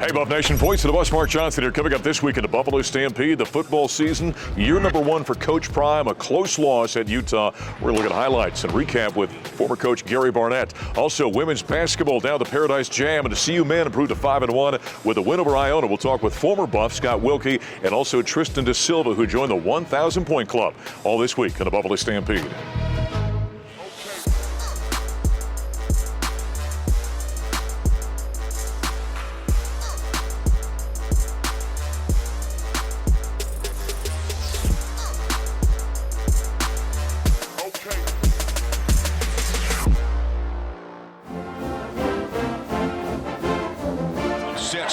Hey, Buff Nation, voice of the Buffs, Mark Johnson here. Coming up this week in the Buffalo Stampede, the football season, year number 1 for Coach Prime, a close loss at Utah. We're going to look at highlights and recap with former coach Gary Barnett. Also, women's basketball down the Paradise Jam, and the CU men improved to 5-1 with a win over Iona. We'll talk with former Buff Scott Wilkie and also Tristan da Silva, who joined the 1,000-point club. All this week in the Buffalo Stampede.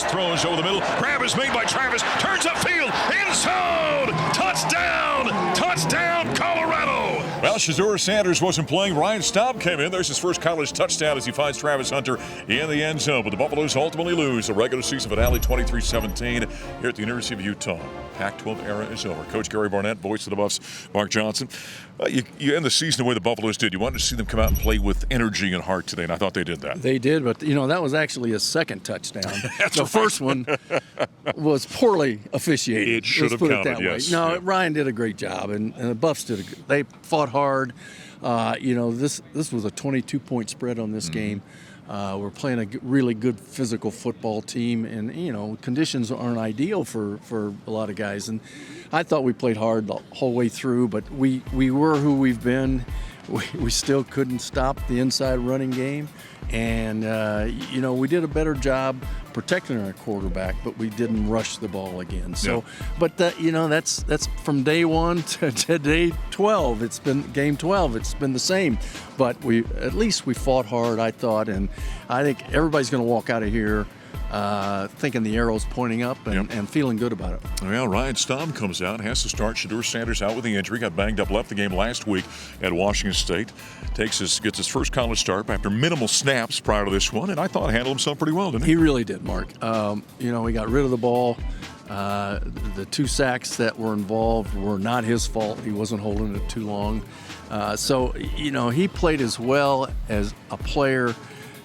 Throws over the middle. Grab is made by Travis. Turns upfield. End zone. Touchdown. Touchdown, Colorado. Well, Shazura Sanders wasn't playing. Ryan Staub came in. There's his first college touchdown as he finds Travis Hunter in the end zone. But the Buffaloes ultimately lose the regular season finale 23-17 here at the University of Utah. Pac-12 era is over. Coach Gary Barnett, voice of the Buffs, Mark Johnson. You end the season the way the Buffaloes did. You wanted to see them come out and play with energy and heart today, and I thought they did that. They did, but, that was actually a second touchdown. The first one was poorly officiated. It should have counted, yes. No, yeah. Ryan did a great job, and the Buffs did. They fought hard. This was a 22-point spread on this game. We're playing a really good physical football team, and conditions aren't ideal for a lot of guys. And I thought we played hard the whole way through, but we were who we've been. We still couldn't stop the inside running game, and we did a better job protecting our quarterback, but we didn't rush the ball again. So, but that's from day 1 to day 12. It's been game 12. It's been the same, but at least we fought hard, I thought, and I think everybody's going to walk out of here thinking the arrow's pointing up and feeling good about it. Well, Ryan Staub comes out, has to start. Shador Sanders out with the injury, got banged up, left the game last week at Washington State. Gets his first college start after minimal snaps prior to this one, and I thought handled himself pretty well, didn't he? He really did, Mark. He got rid of the ball. The 2 sacks that were involved were not his fault. He wasn't holding it too long. He played as well as a player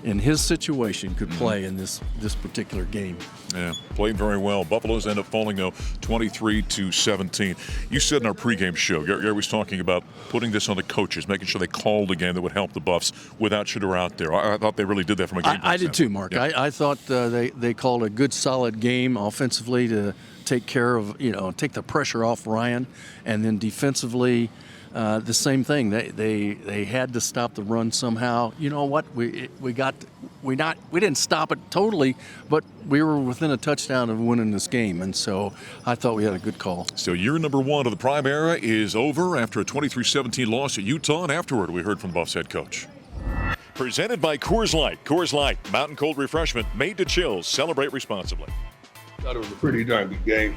in his situation could play in this particular game. Yeah, played very well. Buffaloes end up falling, though, 23-17. You said in our pregame show, Gary was talking about putting this on the coaches, making sure they called a game that would help the Buffs without Shador out there. I thought they really did that from a game. I did too, Mark. Yeah. I thought they called a good, solid game offensively to take care of, take the pressure off Ryan, and then defensively, the same thing. They had to stop the run somehow. You know what? We didn't stop it totally, but we were within a touchdown of winning this game, and so I thought we had a good call. So year number 1 of the Prime era is over after a 23-17 loss at Utah, and afterward we heard from Buffs head coach. Presented by Coors Light. Coors Light, mountain cold refreshment made to chill. Celebrate responsibly. I thought it was a pretty darn good game.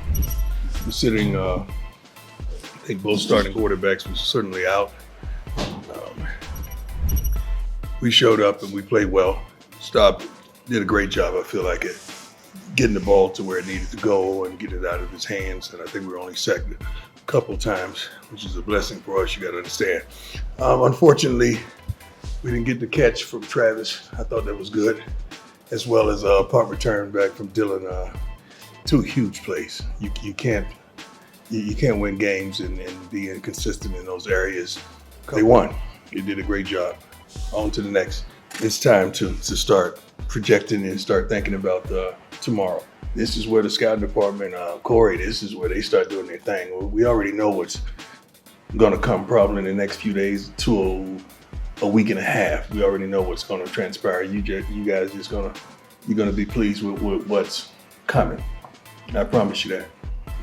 Considering I think both starting quarterbacks was certainly out. We showed up and we played well. Staub did a great job, I feel like, at getting the ball to where it needed to go and get it out of his hands. And I think we were only sacked a couple times, which is a blessing for us, you got to understand. Unfortunately, we didn't get the catch from Travis. I thought that was good, as well as a punt return back from Dylan. 2 huge plays. You can't win games and be inconsistent in those areas. They won. They did a great job. On to the next. It's time to start projecting and start thinking about tomorrow. This is where the scouting department, Corey, this is where they start doing their thing. We already know what's going to come probably in the next few days to a week and a half. We already know what's going to transpire. You guys you're going to be pleased with what's coming. I promise you that.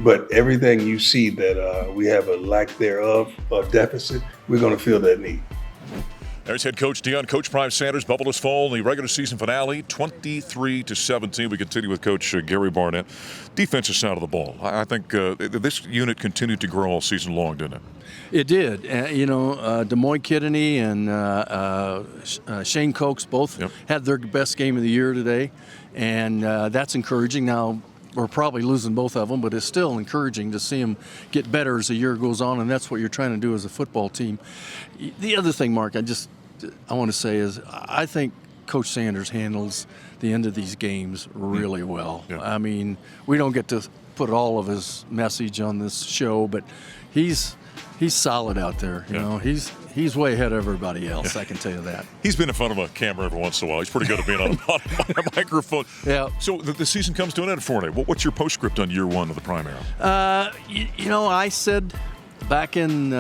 But everything you see that we have a lack thereof, a deficit, we're going to feel that need. There's head coach Coach Prime Sanders. Buffaloes fall in the regular season finale, 23-17. We continue with Coach Gary Barnett. Defensive side of the ball. I think this unit continued to grow all season long, didn't it? It did. Demoy Kidney and Shane Cokes both had their best game of the year today, and that's encouraging. Now, we're probably losing both of them, but it's still encouraging to see them get better as the year goes on, and that's what you're trying to do as a football team. The other thing, Mark, I want to say is I think Coach Sanders handles the end of these games really well. Yeah. I mean, we don't get to put all of his message on this show, but he's solid out there. You know, he's way ahead of everybody else. I can tell you that. He's been in front of a camera every once in a while. He's pretty good at being on a microphone. Yeah. So the season comes to an end for today. What's your postscript on year one of the primary? You know, I said back in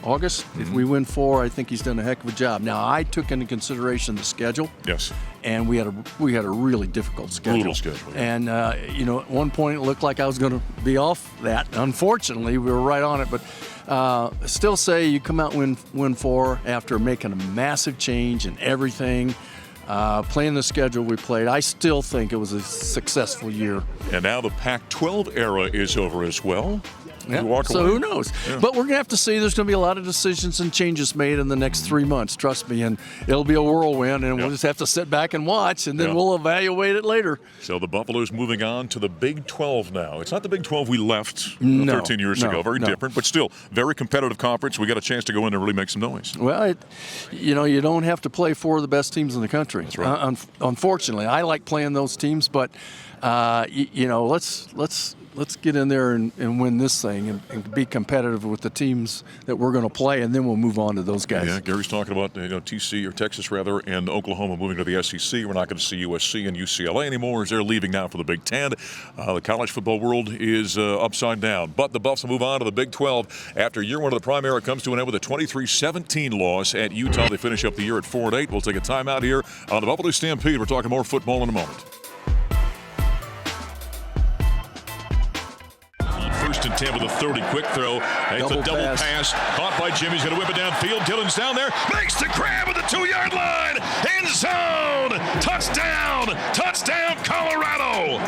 August, if we win 4, I think he's done a heck of a job. Now, I took into consideration the schedule. Yes. And we had a really difficult schedule. Brutal schedule. Yeah. And you know, at one point it looked like I was going to be off that. Unfortunately, we were right on it. But still, say you come out and win 4 after making a massive change in everything, playing the schedule we played. I still think it was a successful year. And now the Pac-12 era is over as well. Yeah. You walk So away. who knows? Yeah. But we're going to have to see. There's going to be a lot of decisions and changes made in the next 3 months. Trust me. And it'll be a whirlwind, and we'll just have to sit back and watch, and then we'll evaluate it later. So the Buffaloes moving on to the Big 12 now. It's not the Big 12 we left 13 years ago. Very different, but still very competitive conference. We got a chance to go in and really make some noise. Well, you know, you don't have to play 4 of the best teams in the country. That's right. Unfortunately, I like playing those teams, but you know, let's get in there and win this thing and be competitive with the teams that we're going to play, and then we'll move on to those guys. Yeah, Gary's talking about TC or Texas rather, and Oklahoma moving to the SEC. We're not going to see USC and UCLA anymore as they're leaving now for the Big Ten. The college football world is upside down, but the Buffs will move on to the Big 12 after year one of the primary comes to an end with a 23-17 loss at Utah. They finish up the year at 4-8. We'll take a timeout here on the Buffalo Stampede. We're talking more football in a moment. First and 10 with a 30. Quick throw. It's a double pass. Caught by Jimmy. He's going to whip it downfield. Dillon's down there. Makes the grab at the 2-yard line. End zone. Touchdown. Touchdown, Colorado.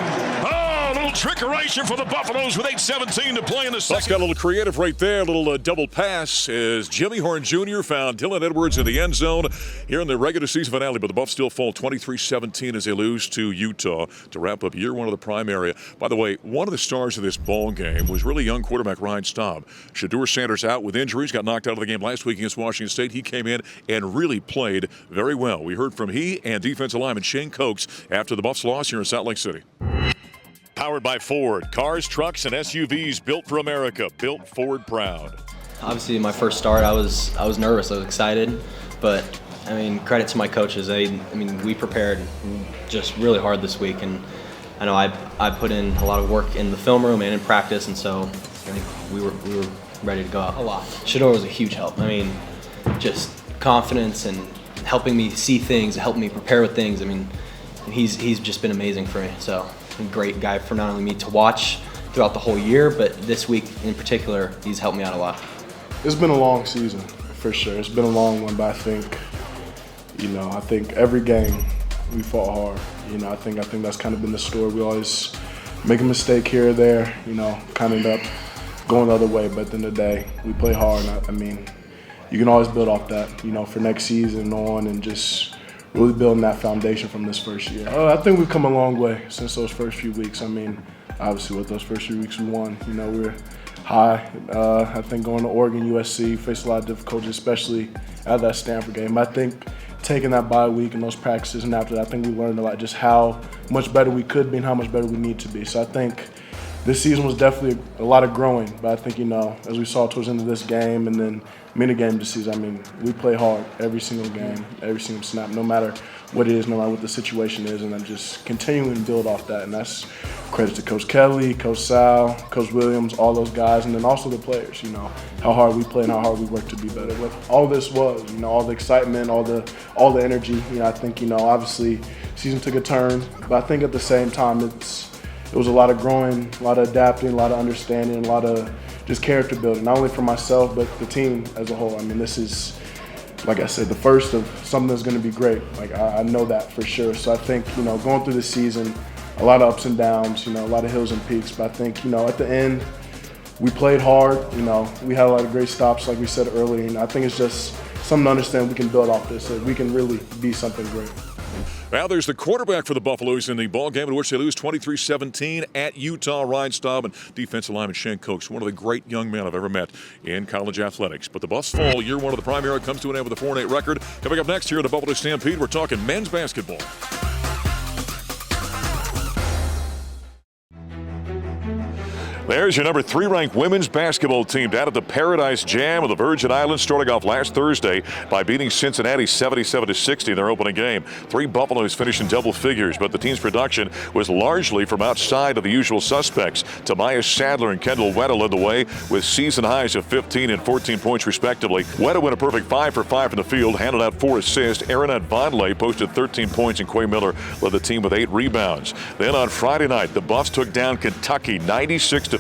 Oh, a little trickeration for the Buffaloes with 8:17 to play in the second. Buffs got a little creative right there. A little double pass as Jimmy Horn Jr. found Dillon Edwards in the end zone here in the regular season finale. But the Buffs still fall 23-17 as they lose to Utah to wrap up year one of the primary. By the way, one of the stars of this ball game was really young quarterback Ryan Staub. Shedeur Sanders out with injuries, got knocked out of the game last week against Washington State. He came in and really played very well. We heard from he and defensive lineman Shane Cokes after the Buffs loss here in Salt Lake City. Powered by Ford. Cars, trucks, and SUVs built for America. Built Ford proud. Obviously, my first start, I was nervous. I was excited, but I mean, credit to my coaches. We prepared just really hard this week, and I know I put in a lot of work in the film room and in practice, and so I think we were ready to go out a lot. Shedeur was a huge help. I mean, just confidence and helping me see things, helping me prepare with things. I mean, he's just been amazing for me. So a great guy for not only me to watch throughout the whole year, but this week in particular, he's helped me out a lot. It's been a long season for sure. It's been a long one, but I think every game we fought hard. I think that's kind of been the story. We always make a mistake here or there, kind of end up going the other way. But at the end of the day, we play hard. I mean, you can always build off that, for next season on, and just really building that foundation from this first year. I think we've come a long way since those first few weeks. I mean, obviously with those first few weeks we won. We're high. I think going to Oregon, USC, faced a lot of difficulties, especially at that Stanford game. I think taking that bye week and those practices and after that, I think we learned a lot, just how much better we could be and how much better we need to be. So I think this season was definitely a lot of growing, but I think, as we saw towards the end of this game and then many games this season, I mean, we play hard every single game, every single snap, no matter what it is, no matter what the situation is, and then just continuing to build off that. And that's credit to Coach Kelly, Coach Sal, Coach Williams, all those guys, and then also the players, how hard we play and how hard we work to be better. What all this was, all the excitement, all the energy, I think, obviously season took a turn, but I think at the same time it was a lot of growing, a lot of adapting, a lot of understanding, a lot of just character building, not only for myself, but the team as a whole. I mean, this is, like I said, the first of something that's going to be great. Like, I know that for sure. So I think, going through this season, a lot of ups and downs, a lot of hills and peaks. But I think, at the end, we played hard. We had a lot of great stops, like we said earlier. And I think it's just something to understand we can build off this, so we can really be something great. Now there's the quarterback for the Buffaloes in the ball game in which they lose 23-17 at Utah. Ryan Staub and defensive lineman Shane Cokes, one of the great young men I've ever met in college athletics. But the Buffs fall. Year one of the prime era comes to an end with a 4-8 record. Coming up next here in the Buffalo Stampede, we're talking men's basketball. There's your number 3 ranked women's basketball team down at the Paradise Jam of the Virgin Islands, starting off last Thursday by beating Cincinnati 77-60 in their opening game. 3 Buffaloes finished in double figures, but the team's production was largely from outside of the usual suspects. Tamaya Sadler and Kendall Wetta led the way with season highs of 15 and 14 points respectively. Wetta went a perfect 5 for 5 from the field, handed out 4 assists. Aaronette Vonleh posted 13 points, and Quay Miller led the team with 8 rebounds. Then on Friday night, the Buffs took down Kentucky 96-53.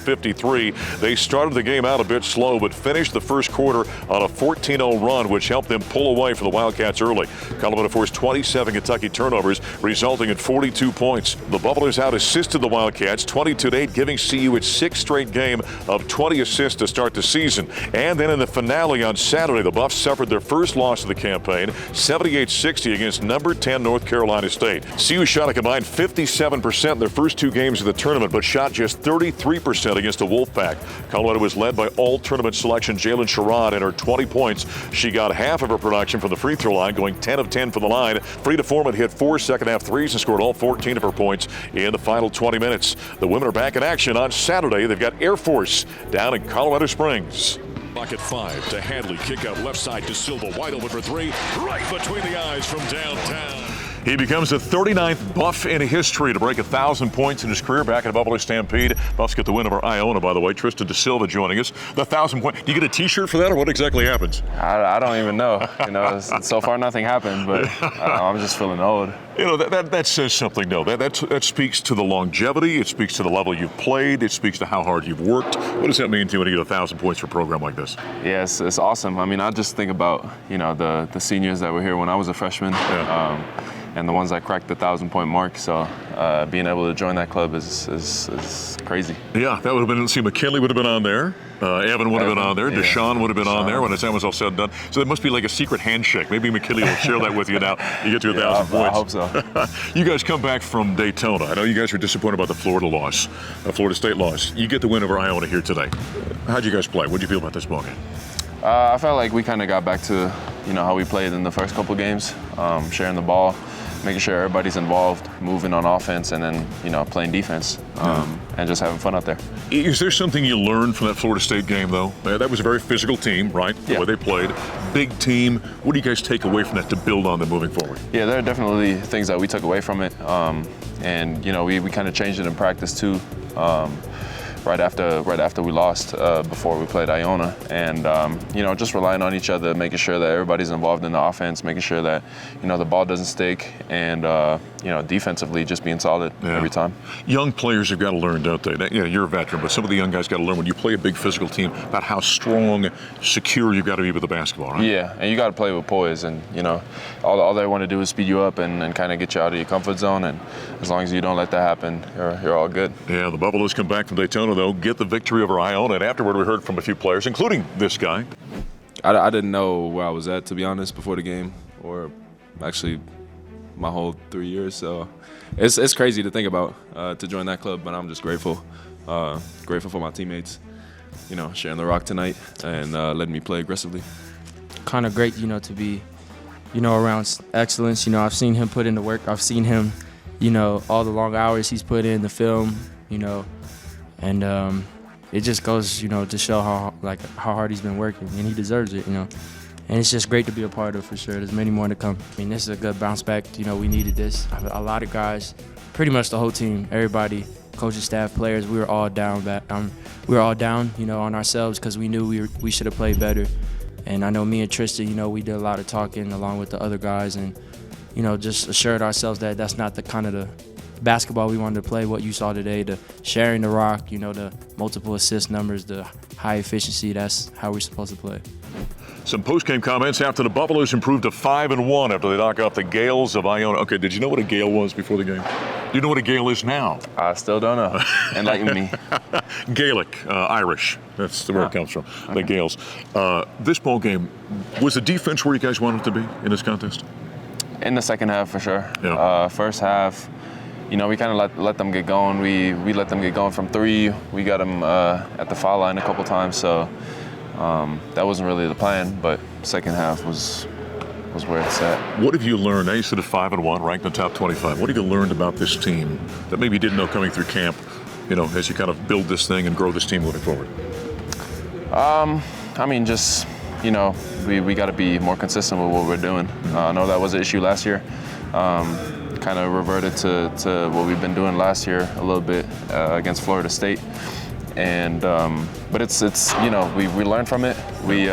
They started the game out a bit slow, but finished the first quarter on a 14-0 run, which helped them pull away from the Wildcats early. Colorado forced 27 Kentucky turnovers, resulting in 42 points. The Buffaloes out-assisted the Wildcats 22-8, giving CU its 6th straight game of 20 assists to start the season. And then in the finale on Saturday, the Buffs suffered their first loss of the campaign, 78-60 against number 10 North Carolina State. CU shot a combined 57% in their first 2 games of the tournament, but shot just 33% against the Wolfpack. Colorado was led by all-tournament selection Jalen Sherrod and her 20 points. She got half of her production from the free throw line, going 10 of 10 from the line. Frida Foreman hit 4 second-half threes and scored all 14 of her points in the final 20 minutes. The women are back in action on Saturday. They've got Air Force down in Colorado Springs. Clock at 5 to Hadley. Kick out left side to Silva. Wide open for 3. Right between the eyes from downtown. He becomes the 39th Buff in history to break 1,000 points in his career back at Buffalo Stampede. Buffs get the win over Iona, by the way. Tristan da Silva joining us. The 1,000 point. Do you get a T-shirt for that, or what exactly happens? I don't even know. So far nothing happened, but I'm just feeling old. That says something, though. That speaks to the longevity. It speaks to the level you've played. It speaks to how hard you've worked. What does that mean to you when you get 1,000 points for a program like this? Yes, it's awesome. I mean, I just think about the seniors that were here when I was a freshman. Yeah. And the ones that cracked the 1,000-point mark. So being able to join that club is crazy. Yeah, that would have been. See, McKinley would have been on there. Evan would have been on there. Yeah. Deshaun would have been on there when the time was all said and done. So there must be like a secret handshake. Maybe McKinley will share that with you now. You get to 1,000 points. I hope so. You guys come back from Daytona. I know you guys were disappointed about the Florida State loss. You get the win over Iona here today. How'd you guys play? What'd you feel about this ball game? I felt like we kind of got back to how we played in the first couple games, sharing the ball, making sure everybody's involved, moving on offense, and then playing defense, and just having fun out there. Is there something you learned from that Florida State game, though? That was a very physical team, right? The way they played, big team. What do you guys take away from that to build on them moving forward? Yeah, there are definitely things that we took away from it, and we kind of changed it in practice too. Right after we lost before we played Iona, and just relying on each other, making sure that everybody's involved in the offense, making sure that the ball doesn't stick, and defensively just being solid every time. Young players have got to learn, don't they? You're a veteran, but some of the young guys got to learn when you play a big physical team about how strong, secure you've got to be with the basketball, right? Yeah, and you got to play with poise, and all they want to do is speed you up and kind of get you out of your comfort zone, and as long as you don't let that happen, you're all good. Yeah, the Buffaloes come back from Daytona, though, get the victory over Iona, and afterward we heard from a few players, including this guy. I didn't know where I was at, to be honest, before the game, or actually my whole 3 years. So it's crazy to think about to join that club, but I'm just grateful for my teammates, sharing the rock tonight and letting me play aggressively. Kind of great, to be, around excellence. I've seen him put in the work. I've seen him, all the long hours he's put in the film, and it just goes, to show how hard he's been working, and he deserves it, And it's just great to be a part of, for sure. There's many more to come. I mean, this is a good bounce back. We needed this. A lot of guys, pretty much the whole team, everybody, coaches, staff, players, we were all down. We were all down, on ourselves because we knew we should have played better. And I know me and Tristan, we did a lot of talking along with the other guys, and just assured ourselves that that's not the kind of the basketball we wanted to play. What you saw today, the sharing the rock, the multiple assist numbers, the high efficiency, that's how we're supposed to play. Some post-game comments after the Buffaloes improved to 5-1 after they knock off the Gales of Iona. Okay, did you know what a Gale was before the game? Do you know what a Gale is now? I still don't know. Enlighten me. Gaelic, Irish. That's where it comes from, the Gales. This ball game, was the defense where you guys wanted to be in this contest? In the second half, for sure. Yeah. First half, we kind of let them get going. We let them get going from 3. We got them at the foul line a couple times, so that wasn't really the plan. But second half was where it's at. What have you learned? Now you said 5-1, ranked in the top 25. What have you learned about this team that maybe you didn't know coming through camp, as you kind of build this thing and grow this team moving forward? Just, we got to be more consistent with what we're doing. I know that was an issue last year. Kind of reverted to what we've been doing last year a little bit against Florida State. And but it's we learned from it. We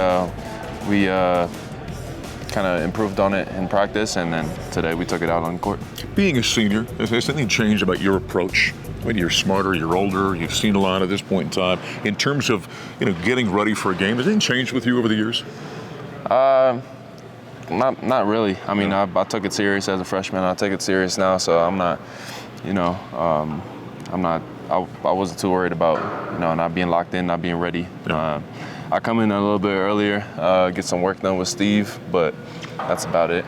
kind of improved on it in practice, and then today we took it out on court. Being a senior, has anything changed about your approach? When you're smarter, you're older, you've seen a lot at this point in time. In terms of getting ready for a game, has anything changed with you over the years? Not really. I took it serious as a freshman. I take it serious now, so I'm not. I wasn't too worried about not being locked in, not being ready. Yeah. I come in a little bit earlier, get some work done with Steve, but that's about it.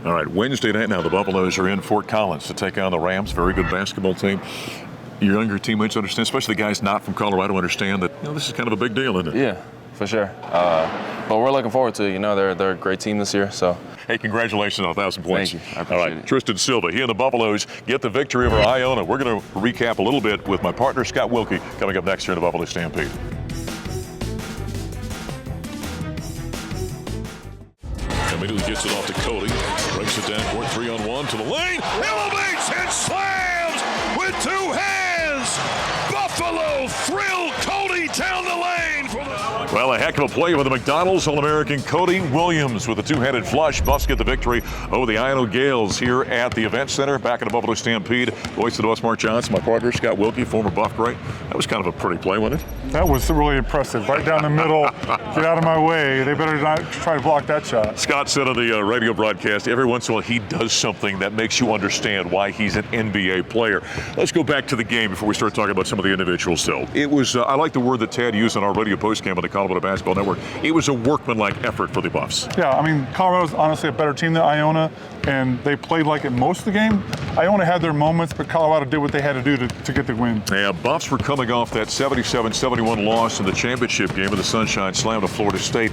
All right, Wednesday night now, the Buffaloes are in Fort Collins to take on the Rams. Very good basketball team. Your younger teammates understand, especially the guys not from Colorado, understand that this is kind of a big deal, isn't it? Yeah, for sure. But we're looking forward to it. They're a great team this year, so. Hey, congratulations on 1,000 points. Thank you. I appreciate it. Tristan Silva, he and the Buffaloes get the victory over Iona. We're going to recap a little bit with my partner, Scott Wilkie, coming up next here in the Buffalo Stampede. Immediately gets it off to Cody. Breaks it down court, 3-on-1 to the lane. Elevates and slams with 2 hands. Buffalo thrill Cody down the lane for the. Well, a heck of a play with the McDonald's All-American Cody Williams with a 2-handed flush. Buffs get the victory over the Iona Gales here at the Event Center back in the Buffalo Stampede. Voice of the West, Mark Johnson, my partner, Scott Wilkie, former Buff great. That was kind of a pretty play, wasn't it? That was really impressive. Right down the middle. Get out of my way. They better not try to block that shot. Scott said on the radio broadcast, every once in a while he does something that makes you understand why he's an NBA player. Let's go back to the game before we start talking about some of the individuals still. It was, I like the word that Tad used on our radio postgame on the Colorado Basketball Network. It was a workmanlike effort for the Buffs. Yeah, Colorado's honestly a better team than Iona, and they played like it most of the game. Iona had their moments, but Colorado did what they had to do to get the win. Yeah, Buffs were coming off that 77-71 loss in the championship game of the Sunshine Slam to Florida State.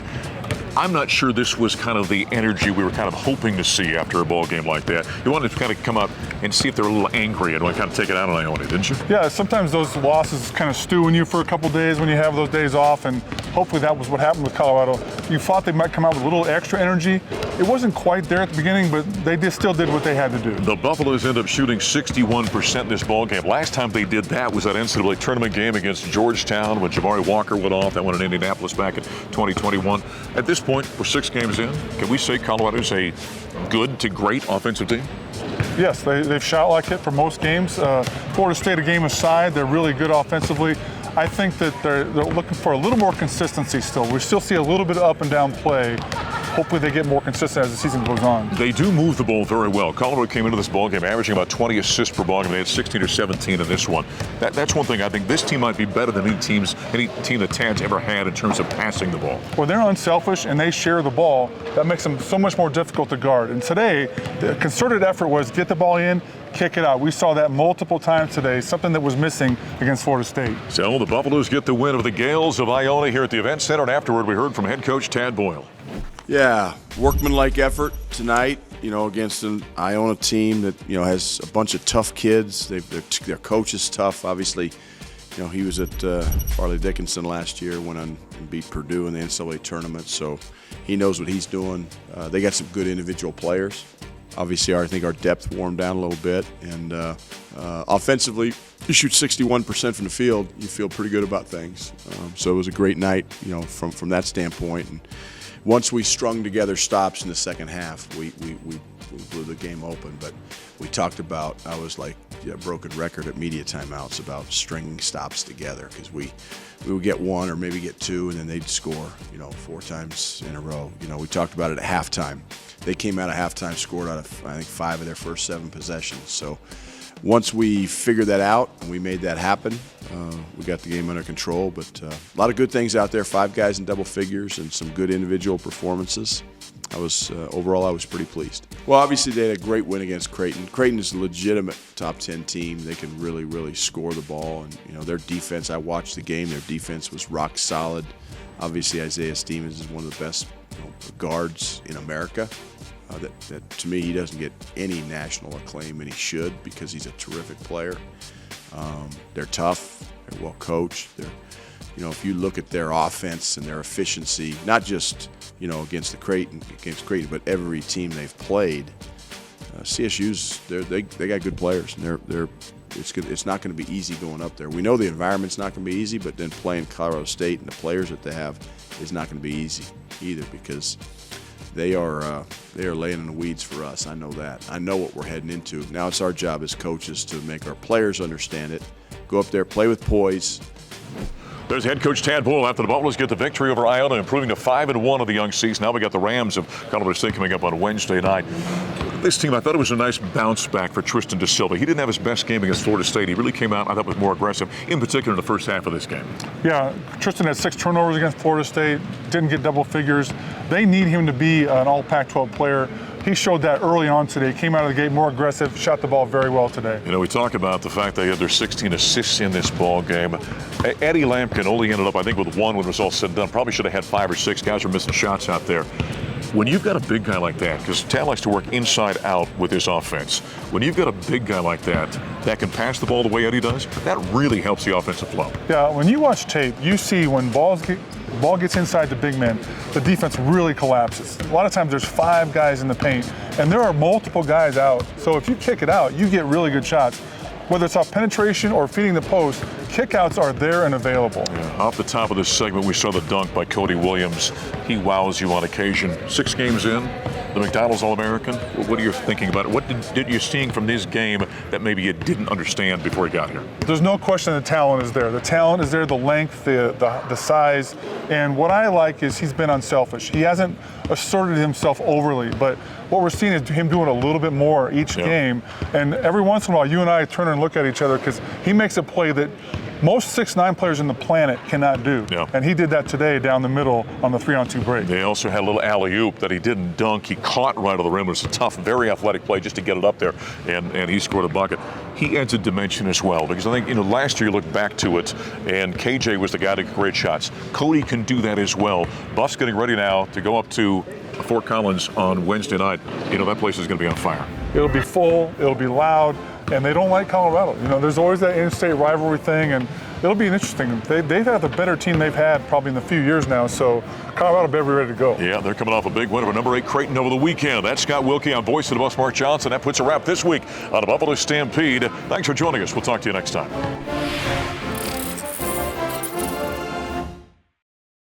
I'm not sure this was kind of the energy we were kind of hoping to see after a ball game like that. You wanted to kind of come out and see if they're a little angry and want to kind of take it out on Iona, didn't you? Yeah, sometimes those losses kind of stew in you for a couple days when you have those days off, and hopefully that was what happened with Colorado. You thought they might come out with a little extra energy. It wasn't quite there at the beginning, but they still did what they had to do. The Buffaloes end up shooting 61% in this ball game. Last time they did that was that NCAA tournament game against Georgetown when Jabari Walker went off. That one in Indianapolis back in 2021. At this point, we're 6 games in. Can we say Colorado's a good to great offensive team? Yes, they've shot like it for most games. Florida State, a game aside, they're really good offensively. I think that they're looking for a little more consistency still. We still see a little bit of up and down play. Hopefully they get more consistent as the season goes on. They do move the ball very well. Colorado came into this ball game averaging about 20 assists per ball game. They had 16 or 17 in this one. That's one thing I think this team might be better than any team that Tad's ever had in terms of passing the ball. Well, they're unselfish and they share the ball. That makes them so much more difficult to guard. And today, the concerted effort was get the ball in, kick it out. We saw that multiple times today, something that was missing against Florida State. So the Buffaloes get the win over the Gales of Iona here at the Event Center, and afterward we heard from head coach Tad Boyle. Yeah, workmanlike effort tonight, against an Iona team that, has a bunch of tough kids. Their coach is tough. Obviously, he was at Farley Dickinson last year, went on and beat Purdue in the NCAA tournament, so he knows what he's doing. They got some good individual players. Obviously, I think our depth warmed down a little bit, and offensively, you shoot 61% from the field, you feel pretty good about things. So it was a great night, from that standpoint. And once we strung together stops in the second half, we blew the game open. But we talked about, I was like a broken record at media timeouts about stringing stops together, because we would get one or maybe get two, and then they'd score, 4 times in a row. We talked about it at halftime. They came out of halftime, scored out of, I think, 5 of their first 7 possessions. So once we figured that out and we made that happen, we got the game under control. But a lot of good things out there, 5 guys in double figures and some good individual performances. Overall, I was pretty pleased. Well, obviously they had a great win against Creighton. Creighton is a legitimate top 10 team. They can really, really score the ball, and their defense. I watched the game. Their defense was rock solid. Obviously, Isaiah Stevens is one of the best guards in America. That to me, he doesn't get any national acclaim, and he should, because he's a terrific player. They're tough. They're well coached. If you look at their offense and their efficiency, not just against Creighton, but every team they've played, CSU's they got good players, and it's not going to be easy going up there. We know the environment's not going to be easy, but then playing Colorado State and the players that they have is not going to be easy either, because they are laying in the weeds for us. I know that. I know what we're heading into. Now it's our job as coaches to make our players understand it. Go up there, play with poise. There's head coach Tad Bull after the Buffaloes get the victory over Iona, improving to 5-1 of the Young Seas. Now we got the Rams of Colorado State coming up on Wednesday night. This team, I thought it was a nice bounce back for Tristan da Silva. He didn't have his best game against Florida State. He really came out, I thought, was more aggressive, in particular in the first half of this game. Yeah, Tristan had 6 turnovers against Florida State, didn't get double figures. They need him to be an all Pac-12 player. He showed that early on today. Came out of the gate more aggressive, shot the ball very well today. We talk about the fact they had their 16 assists in this ball game. Eddie Lampkin only ended up, I think, with 1 when it was all said and done. Probably should have had 5 or 6. Guys were missing shots out there. When you've got a big guy like that, because Tad likes to work inside out with his offense, when you've got a big guy like that can pass the ball the way Eddie does, that really helps the offensive flow. Yeah, when you watch tape, you see when ball gets inside the big man, the defense really collapses. A lot of times there's 5 guys in the paint, and there are multiple guys out. So if you kick it out, you get really good shots. Whether it's off penetration or feeding the post, kickouts are there and available. Yeah, off the top of this segment, we saw the dunk by Cody Williams. He wows you on occasion. 6 games in, the McDonald's All-American. What are you thinking about it? What did you seeing from this game that maybe you didn't understand before he got here? There's no question the talent is there. The talent is there, the length, the size. And what I like is he's been unselfish. He hasn't asserted himself overly, but what we're seeing is him doing a little bit more each game. And every once in a while, you and I turn and look at each other, because he makes a play that most 6'9" players in the planet cannot do. Yeah. And he did that today down the middle on the 3-on-2 break. They also had a little alley-oop that he didn't dunk. He caught right on the rim. It was a tough, very athletic play just to get it up there, and he scored a bucket. He adds a dimension as well, because I think, last year you look back to it, and KJ was the guy to get great shots. Cody can do that as well. Buff's getting ready now to go up to Fort Collins on Wednesday night. That place is going to be on fire. It'll be full, it'll be loud, and they don't like Colorado. There's always that in-state rivalry thing, and it'll be interesting. They've had the better team they've had probably in a few years now, so Colorado better be ready to go. Yeah, they're coming off a big win over number 8 Creighton over the weekend. That's Scott Wilkie. I'm voice of the Buffs, Mark Johnson. That puts a wrap this week on the Buffalo Stampede. Thanks for joining us. We'll talk to you next time.